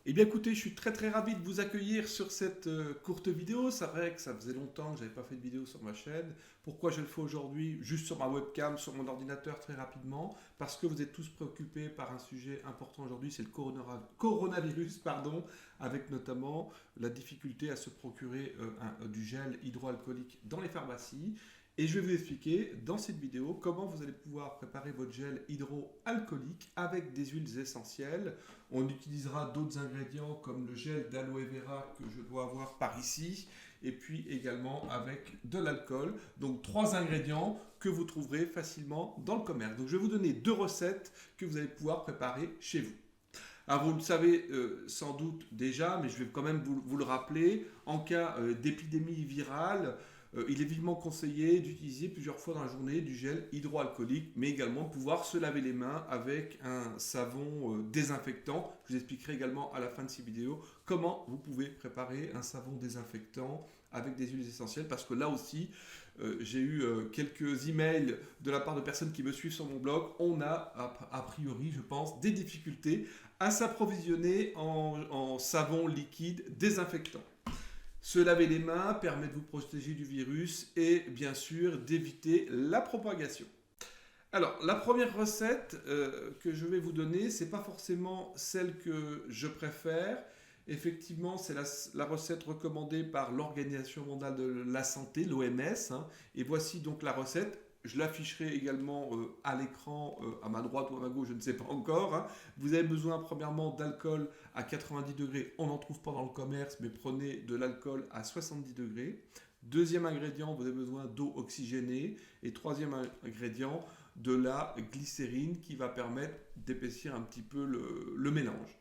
Eh bien écoutez, je suis très ravi de vous accueillir sur cette courte vidéo. C'est vrai que ça faisait longtemps que je n'avais pas fait de vidéo sur ma chaîne. Pourquoi je le fais aujourd'hui juste sur ma webcam, sur mon ordinateur très rapidement? Parce que vous êtes tous préoccupés par un sujet important aujourd'hui, c'est le coronavirus, pardon, avec notamment la difficulté à se procurer du gel hydroalcoolique dans les pharmacies. Et je vais vous expliquer dans cette vidéo comment vous allez pouvoir préparer votre gel hydroalcoolique avec des huiles essentielles. On utilisera d'autres ingrédients comme le gel d'aloe vera que je dois avoir par ici et puis également avec de l'alcool. Donc 3 ingrédients que vous trouverez facilement dans le commerce. Donc je vais vous donner 2 recettes que vous allez pouvoir préparer chez vous. Alors vous le savez sans doute déjà, mais je vais quand même vous le rappeler, en cas d'épidémie virale, il est vivement conseillé d'utiliser plusieurs fois dans la journée du gel hydroalcoolique, mais également de pouvoir se laver les mains avec un savon désinfectant. Je vous expliquerai également à la fin de cette vidéo comment vous pouvez préparer un savon désinfectant avec des huiles essentielles, parce que là aussi, j'ai eu quelques emails de la part de personnes qui me suivent sur mon blog. On a a priori, je pense, des difficultés à s'approvisionner en savon liquide désinfectant. Se laver les mains permet de vous protéger du virus et bien sûr d'éviter la propagation. Alors, la première recette que je vais vous donner, c'est pas forcément celle que je préfère. Effectivement, c'est la recette recommandée par l'Organisation mondiale de la santé, l'OMS. Et voici donc la recette. Je l'afficherai également à l'écran, à ma droite ou à ma gauche, je ne sais pas encore. Vous avez besoin premièrement d'alcool à 90 degrés. On n'en trouve pas dans le commerce, mais prenez de l'alcool à 70 degrés. Deuxième ingrédient, vous avez besoin d'eau oxygénée. Et troisième ingrédient, de la glycérine qui va permettre d'épaissir un petit peu le mélange.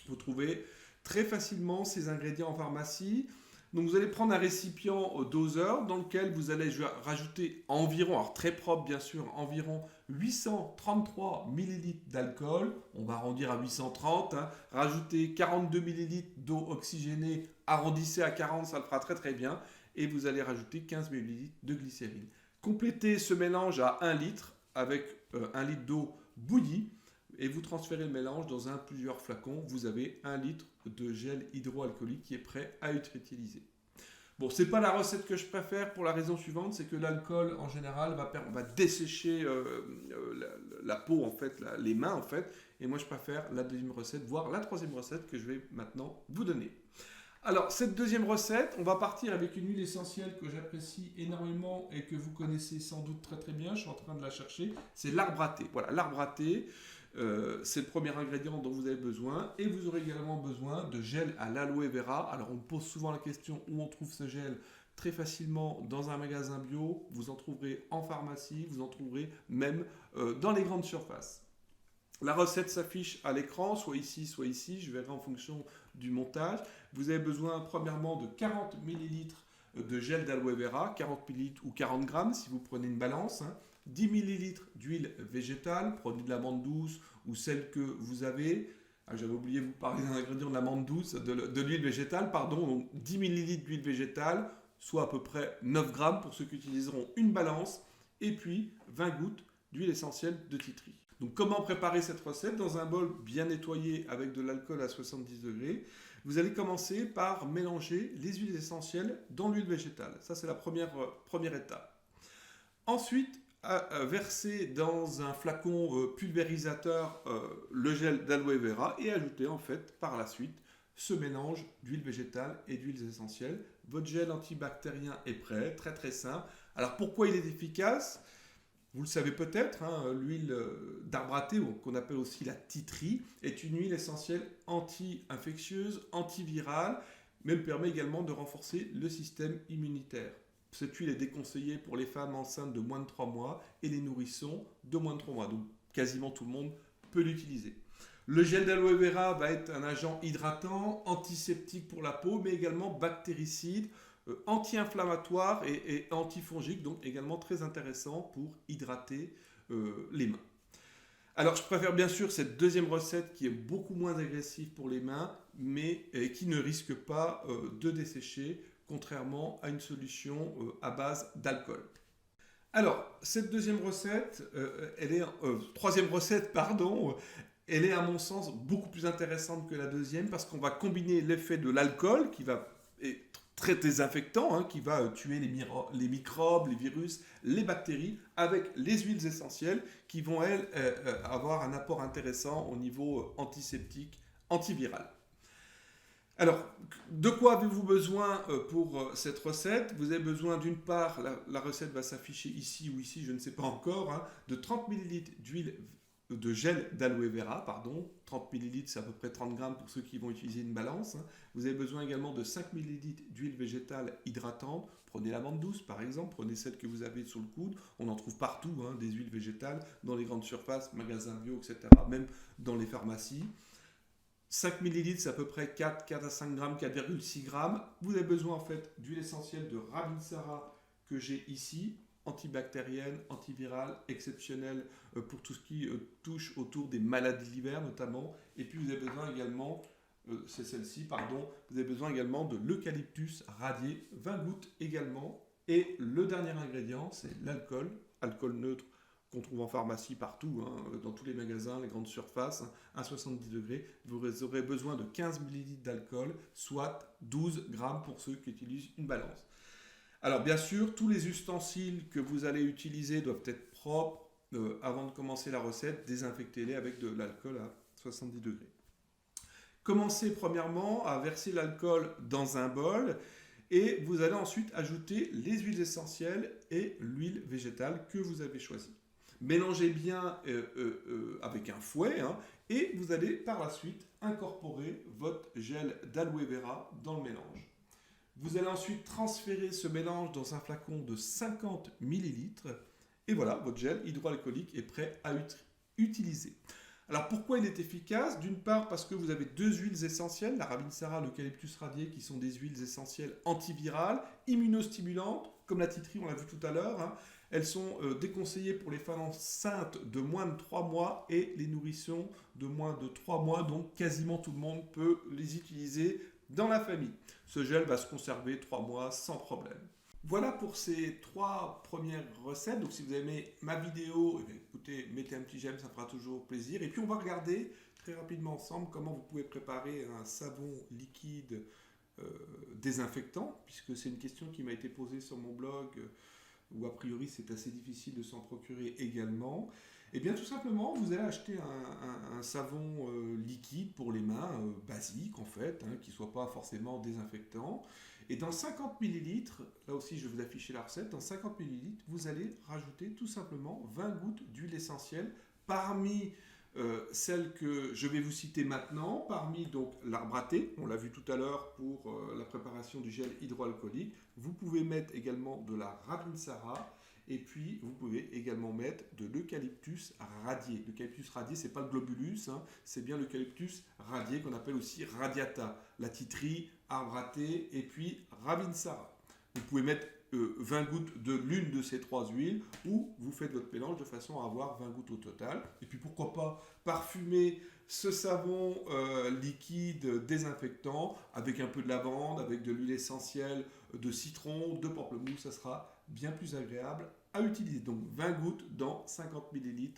Vous trouvez très facilement ces ingrédients en pharmacie. Donc vous allez prendre un récipient doseur dans lequel vous allez rajouter environ, alors très propre bien sûr, environ 833 ml d'alcool. On va arrondir à 830. Rajouter 42 ml d'eau oxygénée, arrondissez à 40, ça le fera très bien. Et vous allez rajouter 15 ml de glycérine. Complétez ce mélange à 1 litre avec 1 litre d'eau bouillie et vous transférez le mélange dans plusieurs flacons. Vous avez 1 litre de gel hydroalcoolique qui est prêt à être utilisé. Bon, c'est pas la recette que je préfère pour la raison suivante, c'est que l'alcool en général va dessécher la peau en fait, les mains en fait, et moi je préfère la deuxième recette, voire la troisième recette que je vais maintenant vous donner. Alors, cette deuxième recette, on va partir avec une huile essentielle que j'apprécie énormément et que vous connaissez sans doute très bien. Je suis en train de la chercher. C'est l'arbre à thé. Voilà, l'arbre à thé, c'est le premier ingrédient dont vous avez besoin. Et vous aurez également besoin de gel à l'aloe vera. Alors, on me pose souvent la question où on trouve ce gel. Très facilement dans un magasin bio. Vous en trouverez en pharmacie. Vous en trouverez même dans les grandes surfaces. La recette s'affiche à l'écran, soit ici, je verrai en fonction du montage. Vous avez besoin premièrement de 40 ml de gel d'aloe vera, 40 ml ou 40 grammes si vous prenez une balance. 10 ml d'huile végétale, prenez de l'amande douce ou celle que vous avez. Ah, j'avais oublié de vous parler d'un ingrédient de l'amande douce, de l'huile végétale, pardon. Donc 10 ml d'huile végétale, soit à peu près 9 grammes pour ceux qui utiliseront une balance. Et puis 20 gouttes d'huile essentielle de titri. Donc comment préparer cette recette? Dans un bol bien nettoyé avec de l'alcool à 70 degrés, vous allez commencer par mélanger les huiles essentielles dans l'huile végétale. Ça, c'est la première étape. Ensuite, verser dans un flacon pulvérisateur le gel d'aloe vera et ajouter en fait par la suite ce mélange d'huile végétale et d'huiles essentielles. Votre gel antibactérien est prêt, très simple. Alors pourquoi il est efficace? Vous le savez peut-être, l'huile d'arbre à thé, qu'on appelle aussi la titri, est une huile essentielle anti-infectieuse, antivirale, mais elle permet également de renforcer le système immunitaire. Cette huile est déconseillée pour les femmes enceintes de moins de 3 mois et les nourrissons de moins de 3 mois. Donc quasiment tout le monde peut l'utiliser. Le gel d'aloe vera va être un agent hydratant, antiseptique pour la peau, mais également bactéricide, anti-inflammatoire et antifongique, donc également très intéressant pour hydrater les mains. Alors je préfère bien sûr cette deuxième recette qui est beaucoup moins agressive pour les mains, mais qui ne risque pas de dessécher, contrairement à une solution à base d'alcool. Alors, cette deuxième recette, troisième recette, pardon, Elle est à mon sens beaucoup plus intéressante que la deuxième parce qu'on va combiner l'effet de l'alcool qui va être très désinfectant, hein, qui va tuer les microbes, les virus, les bactéries, avec les huiles essentielles qui vont, elles, avoir un apport intéressant au niveau antiseptique, antiviral. Alors, de quoi avez-vous besoin pour cette recette? Vous avez besoin d'une part, la recette va s'afficher ici ou ici, je ne sais pas encore, hein, de 30 ml d'huile de gel d'aloe vera, pardon. 30 ml, c'est à peu près 30 grammes pour ceux qui vont utiliser une balance. Hein. Vous avez besoin également de 5 ml d'huile végétale hydratante. Prenez l'amande douce, par exemple. Prenez celle que vous avez sur le coude. On en trouve partout, hein, des huiles végétales, dans les grandes surfaces, magasins bio, etc., même dans les pharmacies. 5 ml, c'est à peu près 4 à 5 grammes, 4,6 grammes. Vous avez besoin en fait d'huile essentielle de Ravinsara que j'ai ici, antibactérienne, antivirale, exceptionnelle pour tout ce qui touche autour des maladies de l'hiver notamment. Et puis vous avez besoin également, c'est celle-ci, pardon, vous avez besoin également de l'eucalyptus radié, 20 gouttes également. Et le dernier ingrédient, c'est l'alcool, alcool neutre qu'on trouve en pharmacie partout, hein, dans tous les magasins, les grandes surfaces, hein, à 70 degrés. Vous aurez besoin de 15 ml d'alcool, soit 12 grammes pour ceux qui utilisent une balance. Alors bien sûr, tous les ustensiles que vous allez utiliser doivent être propres avant de commencer la recette. Désinfectez-les avec de l'alcool à 70 degrés. Commencez premièrement à verser l'alcool dans un bol et vous allez ensuite ajouter les huiles essentielles et l'huile végétale que vous avez choisie. Mélangez bien avec un fouet, hein, et vous allez par la suite incorporer votre gel d'aloe vera dans le mélange. Vous allez ensuite transférer ce mélange dans un flacon de 50 ml et voilà, votre gel hydroalcoolique est prêt à utiliser. Alors pourquoi il est efficace? D'une part parce que vous avez deux huiles essentielles, la Ravinsara, l'eucalyptus radié, qui sont des huiles essentielles antivirales, immunostimulantes, comme la titri, on l'a vu tout à l'heure. Hein. Elles sont déconseillées pour les femmes enceintes de moins de 3 mois et les nourrissons de moins de 3 mois, donc quasiment tout le monde peut les utiliser dans la famille. Ce gel va se conserver 3 mois sans problème. Voilà pour ces 3 premières recettes. Donc si vous aimez ma vidéo, écoutez, mettez un petit j'aime, ça fera toujours plaisir. Et puis on va regarder très rapidement ensemble comment vous pouvez préparer un savon liquide désinfectant, puisque c'est une question qui m'a été posée sur mon blog, où a priori c'est assez difficile de s'en procurer également. Et bien tout simplement, vous allez acheter un savon liquide pour les mains, basique en fait, hein, qui ne soit pas forcément désinfectant. Et dans 50 ml, là aussi je vais vous afficher la recette, dans 50 ml, vous allez rajouter tout simplement 20 gouttes d'huile essentielle parmi celles que je vais vous citer maintenant, parmi donc l'arbre à thé, on l'a vu tout à l'heure pour la préparation du gel hydroalcoolique. Vous pouvez mettre également de la Ravinsara et puis vous pouvez également mettre de l'eucalyptus radié. L'eucalyptus radié, c'est pas le globulus, hein, c'est bien l'eucalyptus radié qu'on appelle aussi radiata, la titri, arbre à thé et puis Ravinsara. Vous pouvez mettre 20 gouttes de l'une de ces 3 huiles ou vous faites votre mélange de façon à avoir 20 gouttes au total. Et puis pourquoi pas parfumer ce savon liquide désinfectant avec un peu de lavande, avec de l'huile essentielle de citron, de pamplemousse, ça sera bien plus agréable à utiliser. Donc 20 gouttes dans 50 ml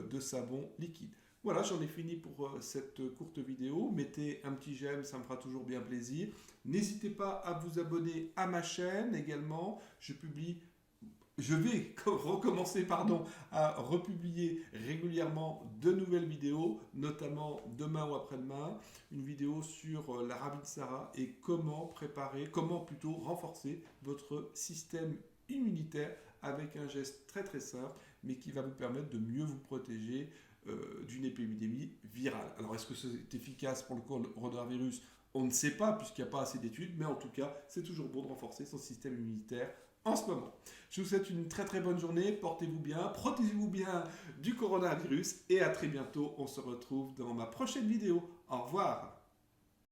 de savon liquide. Voilà, j'en ai fini pour cette courte vidéo. Mettez un petit j'aime, ça me fera toujours bien plaisir. N'hésitez pas à vous abonner à ma chaîne également. Je vais recommencer à republier régulièrement de nouvelles vidéos, notamment demain ou après-demain, une vidéo sur la Ravinsara et comment renforcer votre système immunitaire avec un geste très très simple, mais qui va vous permettre de mieux vous protéger d'une épidémie virale. Alors est-ce que c'est efficace pour le coronavirus? On ne sait pas puisqu'il n'y a pas assez d'études, mais en tout cas c'est toujours bon de renforcer son système immunitaire en ce moment. Je vous souhaite une très très bonne journée, portez-vous bien, protégez-vous bien du coronavirus et à très bientôt. On se retrouve dans ma prochaine vidéo. Au revoir.